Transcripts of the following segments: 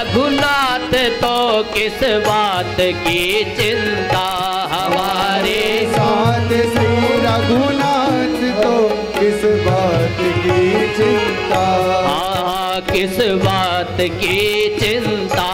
रघुनाथ तो किस बात की चिंता, हमारे साथ श्री रघुनाथ तो किस बात की चिंता। हाँ किस बात की चिंता,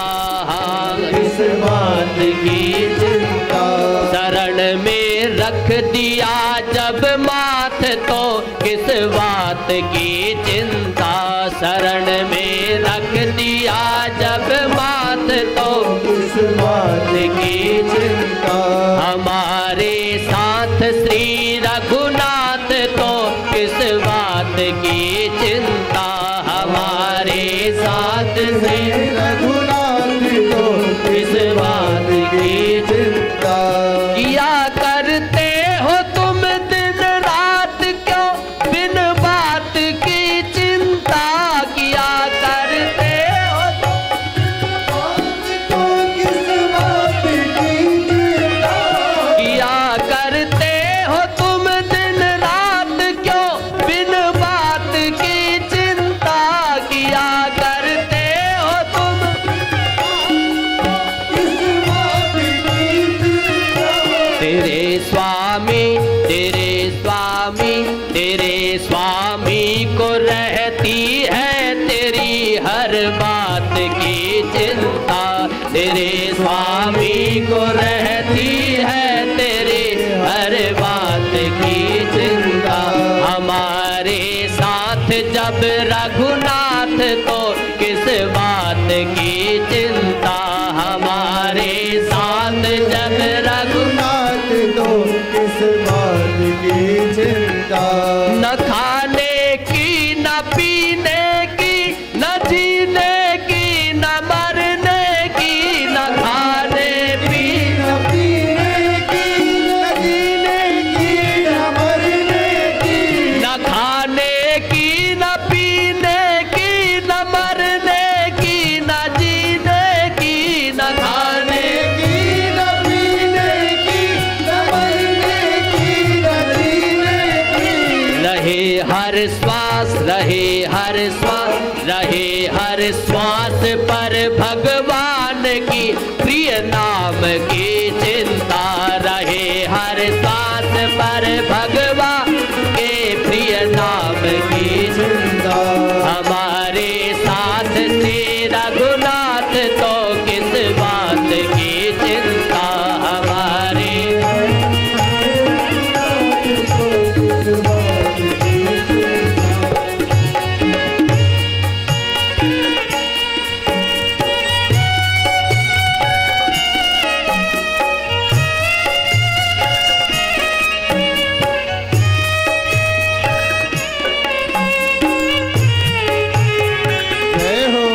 किस बात की चिंता। शरण में रख दिया जब माथ तो किस बात की चिंता, शरण में रख दिया जब माथ तो किस बात की चिंता। हमारे साथ श्री रघुनाथ तो किस बात की चिंता, हमारे साथ श्री रघुनाथ तो किस बात की चिंता। किया करते हो तुम दिन रात क्यों बिन बात की चिंता, किया करते हो तो किस बात की चिंता। किया करते हो तुम दिन रात क्यों बिन बात की चिंता, किया करते हो तुम किस बात की चिंता। तेरे स्वामी को रहती है तेरी हर बात की चिंता, तेरे स्वामी को रहती है तेरी हर बात की चिंता। हमारे साथ जब रघुनाथ तो किस बात की चिंता, हमारे साथ जब रघुनाथ तो किस बात की चिंता। न खाने की न पीने की न जीने की न मरने की, न खाने पीने न पीने की न जीने की न मरने की। न खाने की न पीने की न मरने की, न जीने की न खाने की न पीने की न मरने की न जीने की। रहे हर श्वास रहे हर श्वास रहे हर श्वास पर भगवान की प्रिय नाम की चिंता, रहे हर श्वास पर भगवान के प्रिय नाम की चिंता। हमारे साथ श्री रघुनाथ तो किस बात की चिंता, हमारे जय हो।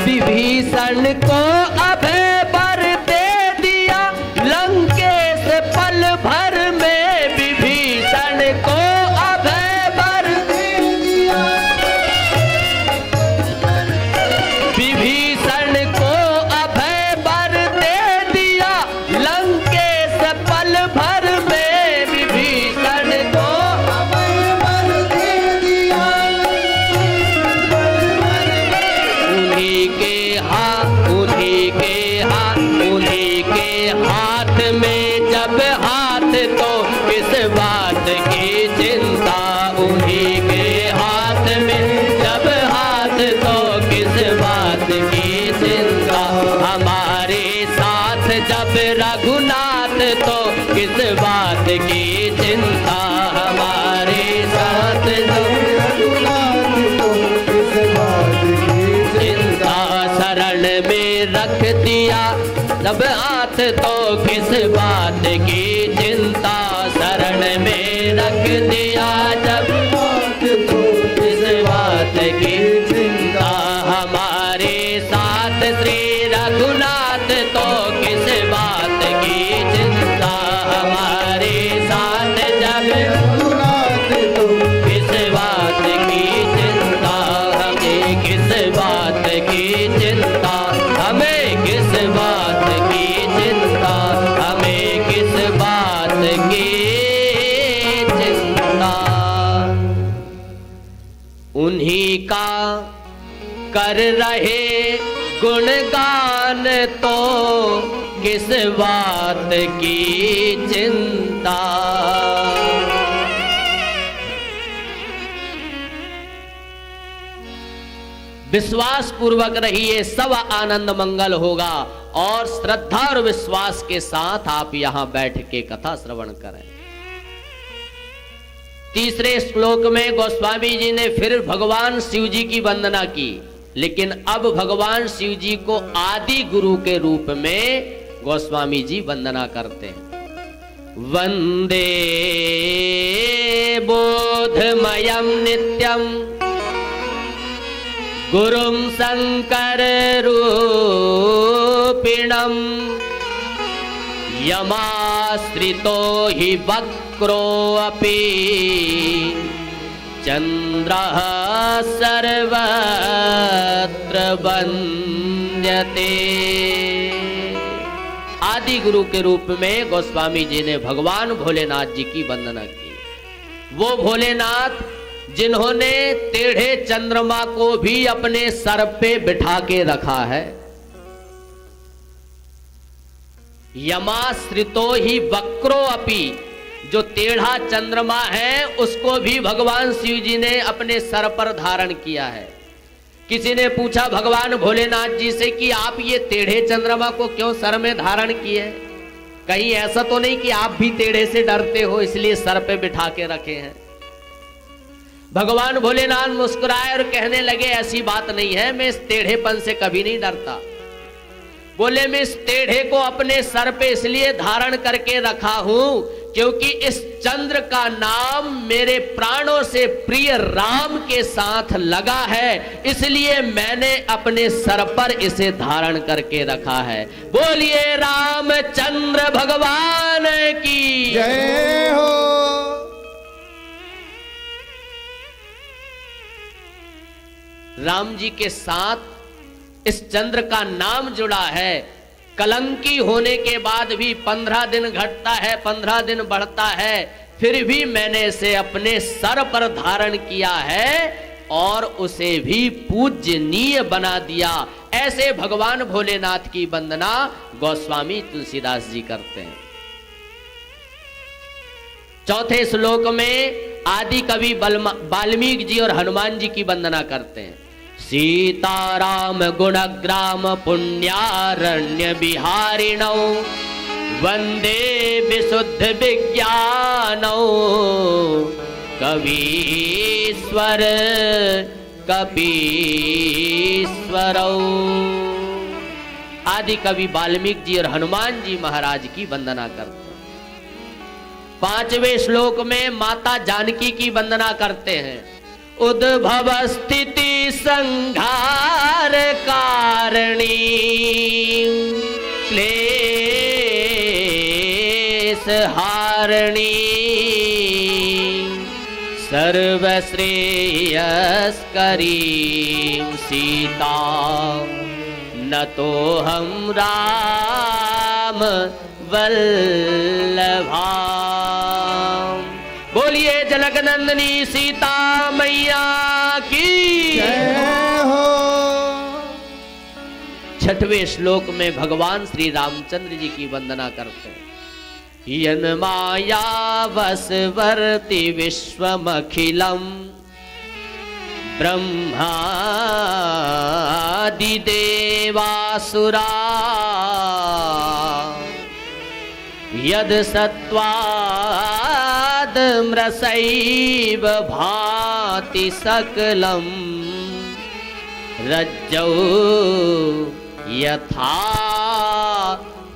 विभीषण को अभय वर दे दिया लंकेश पल भर में, विभीषण को अभय वर दे दिया, विभीषण को अभय वर दे दिया लंकेश पल भर में, विभीषण को अभय वर दे दिया। उन्हीं के बात की चिंता हमारे साथ जो चिंता शरण में रख दिया जब हाथ तो किस बात की चिंता शरण में रख दिया जब हाथ तो किस बात की चिंता हमारे साथ श्री रघुनाथ तो किस बात की चिंता हमारे साथ जब रघुनाथ तो किस बात की चिंता हमें किस बात की चिंता हमें किस बात की चिंता हमें किस बात की चिंता उन्हीं का कर रहे गुणगान तो किस बात की चिंता विश्वास पूर्वक रहिए सब आनंद मंगल होगा और श्रद्धा और विश्वास के साथ आप यहां बैठ के कथा श्रवण करें। तीसरे श्लोक में गोस्वामी जी ने फिर भगवान शिव जी की वंदना की, लेकिन अब भगवान शिव जी को आदि गुरु के रूप में गोस्वामी जी वंदना करते हैं। वंदे बोधमयं नित्यं गुरुं शंकर रूपिणं यमाश्रितो हि वक्रोऽपि चंद्रः सर्वत्र वंद्यते। आदि गुरु के रूप में गोस्वामी जी ने भगवान भोलेनाथ जी की वंदना की। वो भोलेनाथ जिन्होंने टेढ़े चंद्रमा को भी अपने सर पे बिठा के रखा है। यमाश्रितो ही वक्रो अपि, जो टेढ़ा चंद्रमा है उसको भी भगवान शिव जी ने अपने सर पर धारण किया है। किसी ने पूछा भगवान भोलेनाथ जी से कि आप ये टेढ़े चंद्रमा को क्यों सर में धारण किए? कहीं ऐसा तो नहीं कि आप भी टेढ़े से डरते हो इसलिए सर पे बिठा के रखे हैं? भगवान भोलेनाथ मुस्कुराए और कहने लगे ऐसी बात नहीं है, मैं इस टेढ़ेपन से कभी नहीं डरता। बोले मैं इस टेढ़े को अपने सर पे इसलिए धारण करके रखा हूं क्योंकि इस चंद्र का नाम मेरे प्राणों से प्रिय राम के साथ लगा है, इसलिए मैंने अपने सर पर इसे धारण करके रखा है। बोलिए रामचंद्र भगवान की जय हो। राम जी के साथ इस चंद्र का नाम जुड़ा है। कलंकी होने के बाद भी 15 दिन घटता है, 15 दिन बढ़ता है, फिर भी मैंने इसे अपने सर पर धारण किया है और उसे भी पूजनीय बना दिया। ऐसे भगवान भोलेनाथ की वंदना गोस्वामी तुलसीदास जी करते हैं। चौथे श्लोक में आदि कवि वाल्मीकि जी और हनुमान जी की वंदना करते हैं। सीताराम गुणग्राम पुण्यारण्य बिहारिणौ वंदे विशुद्ध विज्ञानौ कवीश्वर कपीश्वरौ। आदि कवि वाल्मीकि जी और हनुमान जी महाराज की वंदना करते हैं। पांचवें श्लोक में माता जानकी की वंदना करते हैं। उद्भव स्थिति संहार कारिणी क्लेश हारिणी सर्वश्रेयस्करी सीता न तो हम राम वल्लभा। बोलिए जनक नंदनी सीता मैया की जय हो। छठवें श्लोक में भगवान श्री रामचंद्र जी की वंदना करते हैं। यन माया वसवर्ति विश्वमखिलम ब्रह्मादि देवासुरा यद सत्वाद मृषैव भाति सकलम रज्जौ यथा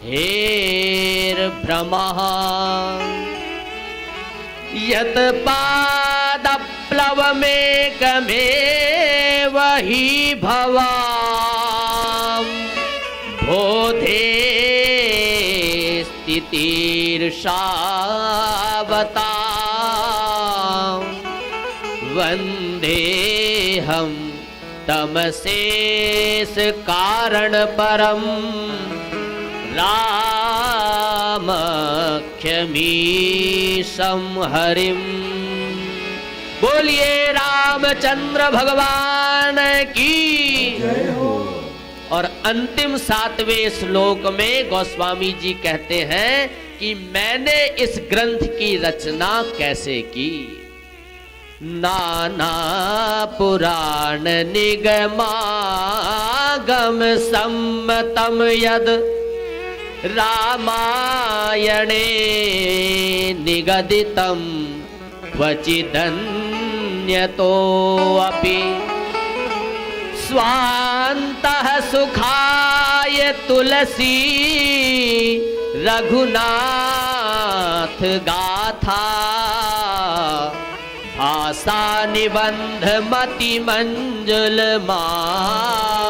हेर्भ्रमः यत् पादप्लवमेकमेव हि भवाम् बोधे स्थितिर्षावता वन्देऽहं तमसेश कारण परम रामख्यमीशं हरिम। बोलिए रामचंद्र भगवान की जय हो। और अंतिम 7वें श्लोक में गोस्वामी जी कहते हैं कि मैंने इस ग्रंथ की रचना कैसे की। नाना पुराण निगमागम सम्मतम यद रामायणे निगदितम क्वचिदन्यतोऽपि स्वान्तः सुखाय तुलसी रघुनाथ गाथा भाषा निबंध मति मंजुल मातनोती।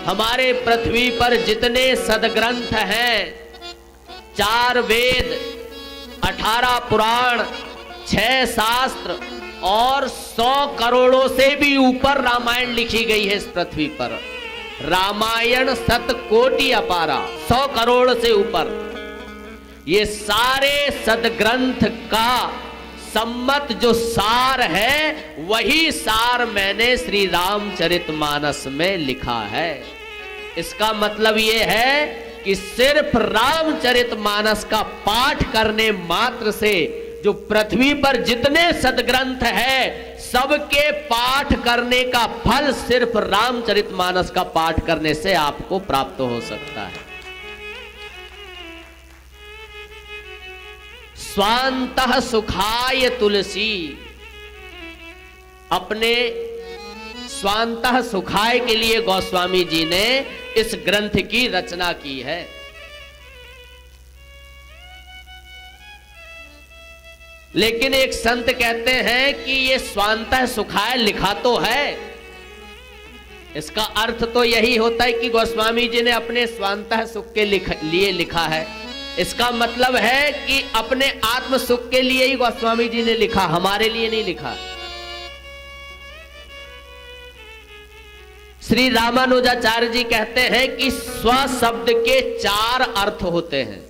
हमारे पृथ्वी पर जितने सदग्रंथ हैं, 4 वेद, 18 पुराण, 6 शास्त्र और 100 करोड़ों से भी ऊपर रामायण लिखी गई है इस पृथ्वी पर। रामायण 7 कोटि अपारा, 100 करोड़ से ऊपर। ये सारे सदग्रंथ का सम्मत जो सार है, वही सार मैंने श्री रामचरितमानस में लिखा है। इसका मतलब ये है कि सिर्फ रामचरितमानस का पाठ करने मात्र से जो पृथ्वी पर जितने सदग्रंथ है, सबके पाठ करने का फल सिर्फ रामचरितमानस का पाठ करने से आपको प्राप्त हो सकता है। स्वान्तः सुखाय तुलसी, अपने स्वान्तः सुखाय के लिए गोस्वामी जी ने इस ग्रंथ की रचना की है। लेकिन एक संत कहते हैं कि ये स्वान्तः सुखाय लिखा तो है, इसका अर्थ तो यही होता है कि गोस्वामी जी ने अपने स्वान्तः सुख के लिए लिखा है। इसका मतलब है कि अपने आत्म सुख के लिए ही गोस्वामी जी ने लिखा, हमारे लिए नहीं लिखा। श्री रामानुजाचार्य जी कहते हैं कि स्व शब्द के 4 अर्थ होते हैं।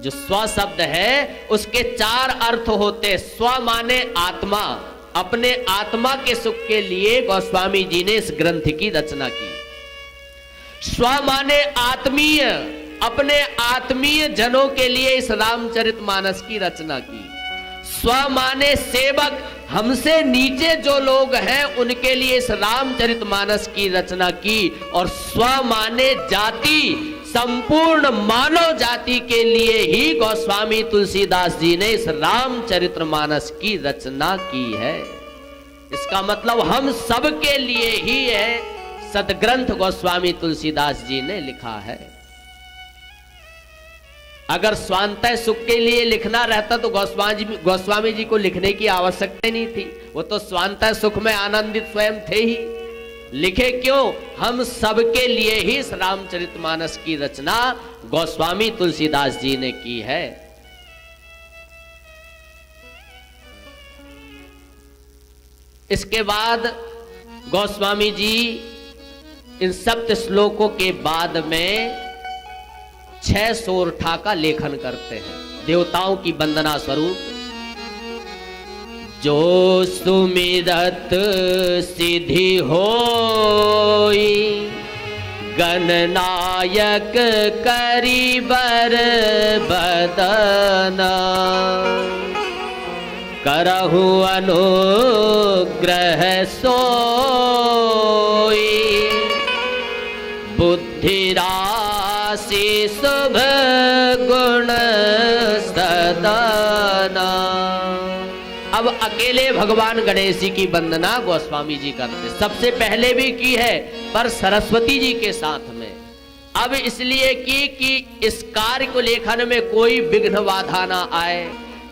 जो स्व शब्द है उसके 4 अर्थ होते। स्व माने आत्मा, अपने आत्मा के सुख के लिए गोस्वामी जी ने इस ग्रंथ की रचना की। स्व माने आत्मीय, अपने आत्मीय जनों के लिए इस रामचरितमानस की रचना की। स्व माने सेवक, हमसे नीचे जो लोग हैं उनके लिए इस रामचरितमानस की रचना की। और स्व माने जाति, संपूर्ण मानव जाति के लिए ही गोस्वामी तुलसीदास जी ने इस रामचरितमानस की रचना की है। इसका मतलब हम सब के लिए ही है सदग्रंथ गोस्वामी तुलसीदास जी ने लिखा है। अगर स्वान्तः सुख के लिए लिखना रहता तो गोस्वामी जी को लिखने की आवश्यकता नहीं थी। वो तो स्वान्तः सुख में आनंदित स्वयं थे ही। लिखे क्यों? हम सबके लिए ही इस रामचरितमानस की रचना गोस्वामी तुलसीदास जी ने की है। इसके बाद गोस्वामी जी इन 7 श्लोकों के बाद में 6 सोरठा का लेखन करते हैं देवताओं की वंदना स्वरूप। जो सुमिरत सिद्धि होई, गणनायक करीबर बदना, करहु अनुग्रह सोई, विनाशी शुभ गुण सदाना। अब अकेले भगवान गणेश जी की वंदना गोस्वामी जी करते, सबसे पहले भी की है पर सरस्वती जी के साथ में। अब इसलिए की कि इस कार्य को लेखन में कोई विघ्न बाधा ना आए।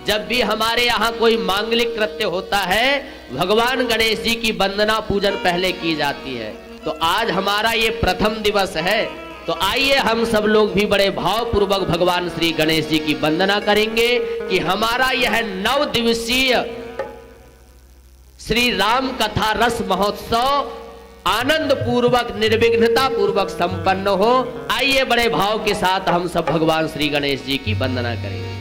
जब भी हमारे यहाँ कोई मांगलिक कृत्य होता है, भगवान गणेश जी की वंदना पूजन पहले की जाती है। तो आज हमारा ये प्रथम दिवस है, तो आइए हम सब लोग भी बड़े भावपूर्वक भगवान श्री गणेश जी की वंदना करेंगे कि हमारा यह 9 दिवसीय श्री राम कथा रस महोत्सव आनंद पूर्वक निर्विघ्नता पूर्वक संपन्न हो। आइए बड़े भाव के साथ हम सब भगवान श्री गणेश जी की वंदना करेंगे।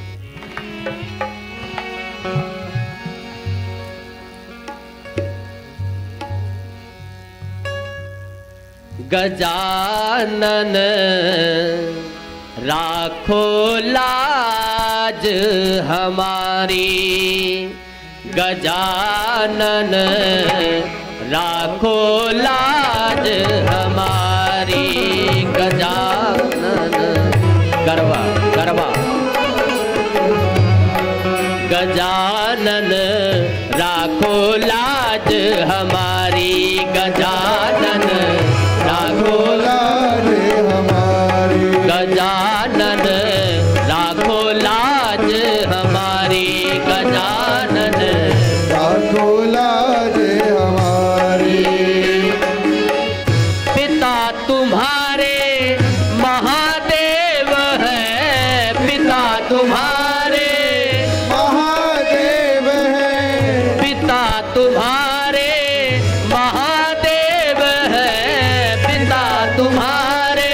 गजानन राखो लाज हमारी, गजानन राखो लाज हमारी, गजानन गरबा गरबा। गजानन राखो लाज हमारी, गजानन राखो लाज हमारी, गजानन राखो लाज हमारी, गजानन राखो लाज हमारी। पिता तुम्हारे महादेव है, पिता तुम्हारे महादेव है, पिता तुम्हारे महादेव है, पिता तुम्हारे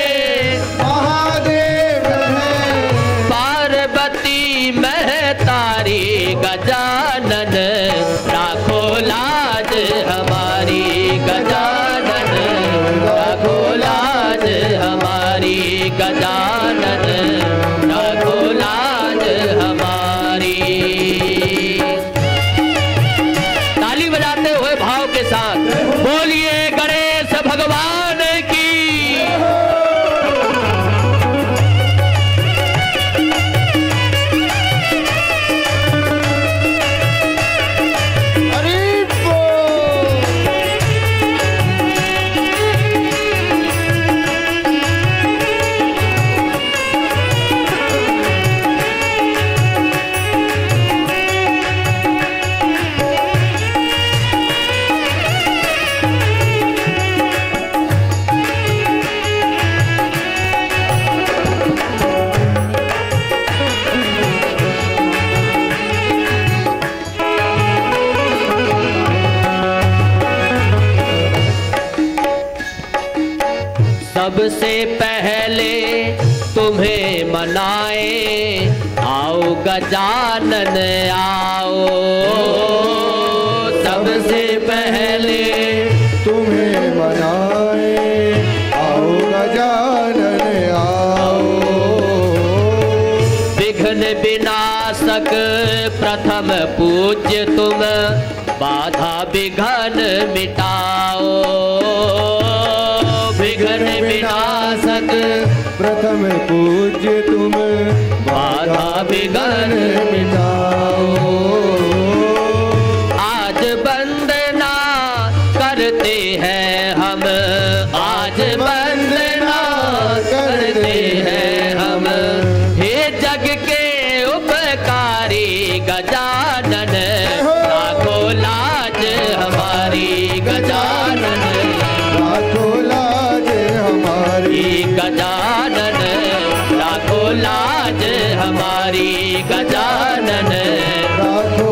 महादेव है। पार्वती महतारी, गजानन राखो लाज हमारी, गजानन राखो लाज हमारी, गजानन राखो लाज हमारी। ताली बजाते हुए भाव के साथ बोलिए गणेश भगवान की। सबसे पहले तुम्हें मनाए, आओ गजानन आओ। सबसे पहले तुम्हें मनाए, आओ गजानन आओ। विघ्न विनाशक प्रथम पूज्य तुम, बाधा विघ्न मिटाओ। विघ्न विनाशक प्रथम पूज्य तुम, बाधा विघ्न मिटाओ। आज वंदना करते हैं हम, आज वंदना करते हैं हम। हे जग के उपकारी गजानन, राखो लाज हमारी, गजानन राखो लाज हमारी, गजानन राखो लाज हमारी, गजानन राखो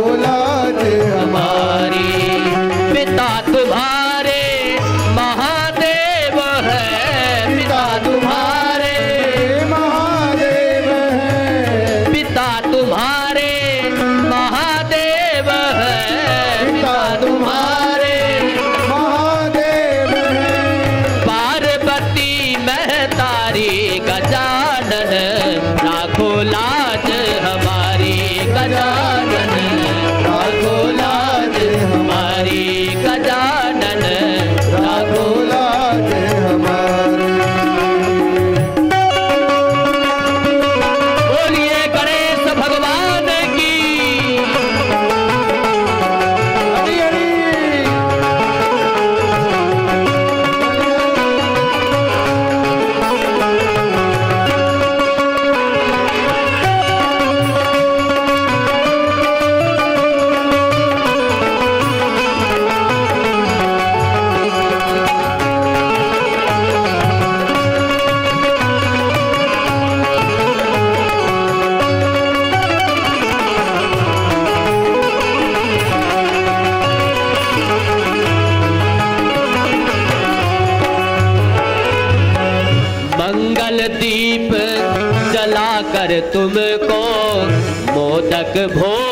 पर तुमको मोदक भोग